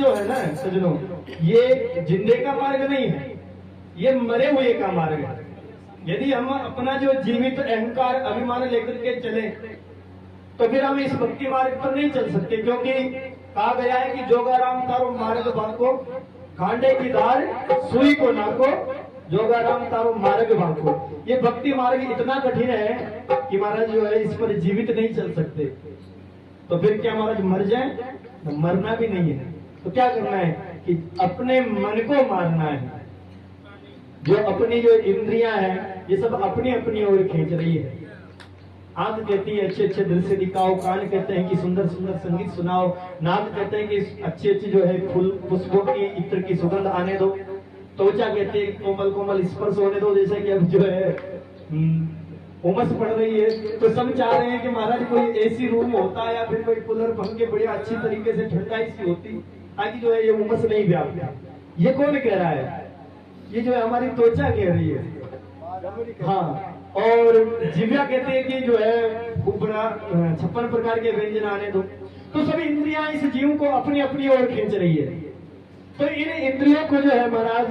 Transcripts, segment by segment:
जो है ना सज्जनों, ये जिंदे का मार्ग नहीं है, ये मरे हुए का मार्ग है। यदि हम अपना जो जीवित अहंकार अभिमान लेकर के चले तो फिर हम इस भक्ति मार्ग पर नहीं चल सकते, क्योंकि कहा गया है कि जोगाराम तारो मार्ग बांको, खांडे की धार सुई को नाको, जोगाराम तारो मार्ग बांको। ये भक्ति मार्ग इतना कठिन है कि महाराज जो है इस पर जीवित नहीं चल सकते। तो फिर क्या महाराज मर जाए? तो मरना भी नहीं है, तो क्या करना है कि अपने मन को मारना है। जो अपनी जो इंद्रियां हैं ये सब अपनी अपनी ओर खींच रही है। आंख कहती है अच्छे अच्छे दृश्य दिखाओ, कान कहते हैं कि सुंदर सुंदर संगीत सुनाओ, नाक कहते हैं कि अच्छे अच्छे जो है फूल पुष्पों की इत्र की सुगंध आने दो, त्वचा कहते हैं कोमल कोमल स्पर्श होने दो। जैसे कि अब जो है उमस पड़ रही है तो सब चाह रहे हैं कि महाराज कोई एसी रूम होता है या फिर कोई कूलर पंखे बढ़िया अच्छी तरीके से ठंडाई सी होती, ताकि जो है ये उमस नहीं व्यापती। ये कौन कह रहा है? ये जो है हमारी त्वचा कह रही है। हाँ, और जिव्या कहते हैं कि जो है खूब बड़ा 56 प्रकार के व्यंजन आने दो। तो सभी इंद्रियां इस जीव को अपनी अपनी ओर खींच रही है। तो इन इंद्रियों को जो है महाराज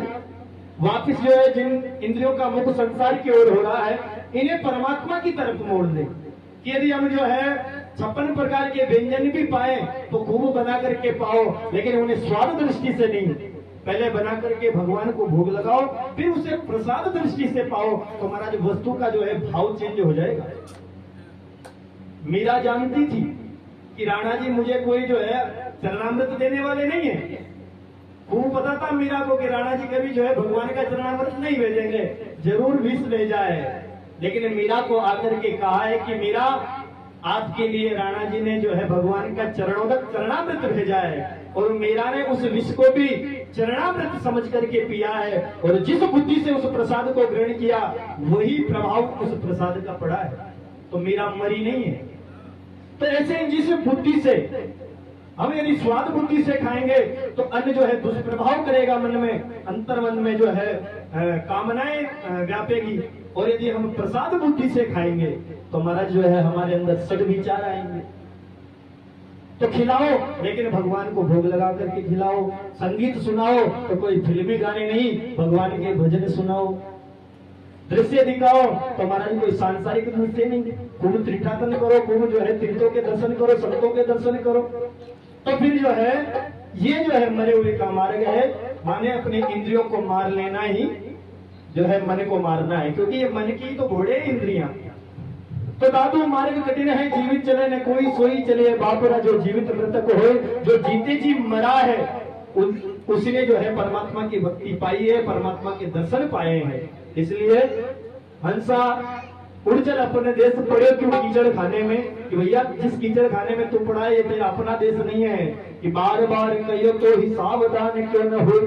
वापिस जो है जिन इंद्रियों का मुख संसार की ओर हो रहा है, इन्हें परमात्मा की तरफ मोड़ दे कि यदि हम जो है 56 प्रकार के व्यंजन भी पाए तो खूब बना करके पाओ, लेकिन उन्हें स्वाद दृष्टि से नहीं, पहले बना करके भगवान को भोग लगाओ, फिर उसे प्रसाद दृष्टि से पाओ। तो महाराज वस्तु का जो है भाव चेंज हो जाएगा। मीरा जानती थी कि राणा जी मुझे कोई जो है चरणामृत देने वाले नहीं है। वो पता था मीरा को कि राणा जी कभी जो है भगवान का चरणामृत नहीं भेजेंगे, जरूर विष भेजा है। लेकिन मीरा को आकर के कहा है कि मीरा आपके लिए राणा जी ने जो है भगवान का चरणोदक चरणामृत भेजा है, और मीरा ने उस विष को भी चरणामृत समझ करके पिया है, और जिस बुद्धि से उस प्रसाद को ग्रहण किया वही प्रभाव उस प्रसाद का पड़ा है। तो मीरा मरी नहीं है। तो ऐसे जिस बुद्धि से हम यदि स्वाद बुद्धि से खाएंगे तो अन्न जो है दुष्प्रभाव करेगा मन में, अंतर मन में जो है कामनाएं व्यापेगी। और यदि हम प्रसाद बुद्धि से खाएंगे तो महाराज जो है हमारे अंदर सद्विचार आएंगे। तो खिलाओ, लेकिन भगवान को भोग लगा करके खिलाओ। संगीत सुनाओ तो कोई फिल्मी गाने नहीं, भगवान के भजन सुनाओ। दृश्य दिखाओ तो महाराज कोई सांसारिक दृश्य नहीं, खूब तीर्थाटन करो, खूब जो है तीर्थों के दर्शन करो, संतों के दर्शन करो। तो फिर जो है ये जो है मरे हुए का मार्ग है, माने अपने इंद्रियों को मार लेना ही जो है मन को मारना है, क्योंकि ये मन की तो घोड़े इंद्रियां। तो दादू मार्ग कठिन है, जीवित चले न कोई सोई चले, बापरा जो जीवित मृतक हो, जो जीते जी मरा है उसने जो है परमात्मा की भक्ति पाई है, परमात्मा के दर्शन पाए हैं। इसलिए हंसा उड़ चल अपने देश पड़े क्यों कीचड़ खाने में, कि भैया जिस कीचड़ खाने में तू पड़ा है ये तेरा अपना देश नहीं है, कि बार बार कहियो तो ही सावधान क्यों न हो।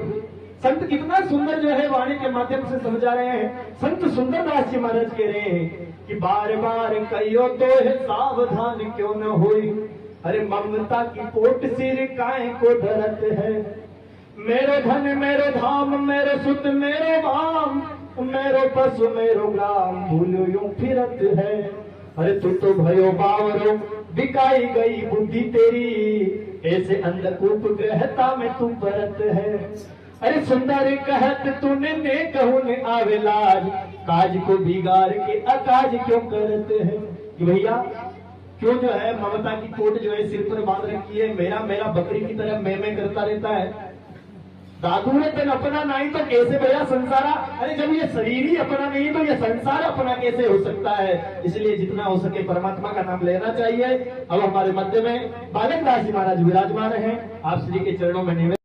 संत कितना सुंदर जो है वाणी के माध्यम से समझा रहे हैं। संत सुंदरदास जी महाराज कह रहे हैं कि बार बार कहियो तो है सावधान क्यों न हो। अरे ममता की पोट सिर काहे को धरत है, मेरो धन मेरो धाम मेरो सुत मेरो भाम, मेरो पशु मेरो ग्राम भूलो यूं फिरत है। अरे तू तो भयो बावरो बिकाई गई बुद्धि तेरी, ऐसे अंधकूप ग्रहता में तू परत है। अरे सुंदर कहत तूने ने कहून आवे लाज, काज को बिगाड़ के अकाज क्यों करते हैं। कि भैया क्यों जो है ममता की कोट जो है सिर पर बांध रखी है, मेरा मेरा बकरी की तरह मैं करता रहता है। दादू ने तेन अपना नहीं तो कैसे भैया संसारा। अरे जब ये शरीर ही अपना नहीं तो ये संसार अपना कैसे हो सकता है। इसलिए जितना हो सके परमात्मा का नाम लेना चाहिए। अब हमारे मध्य में बालक दास जी महाराज विराजमान हैं, आप श्री के चरणों में निवेदन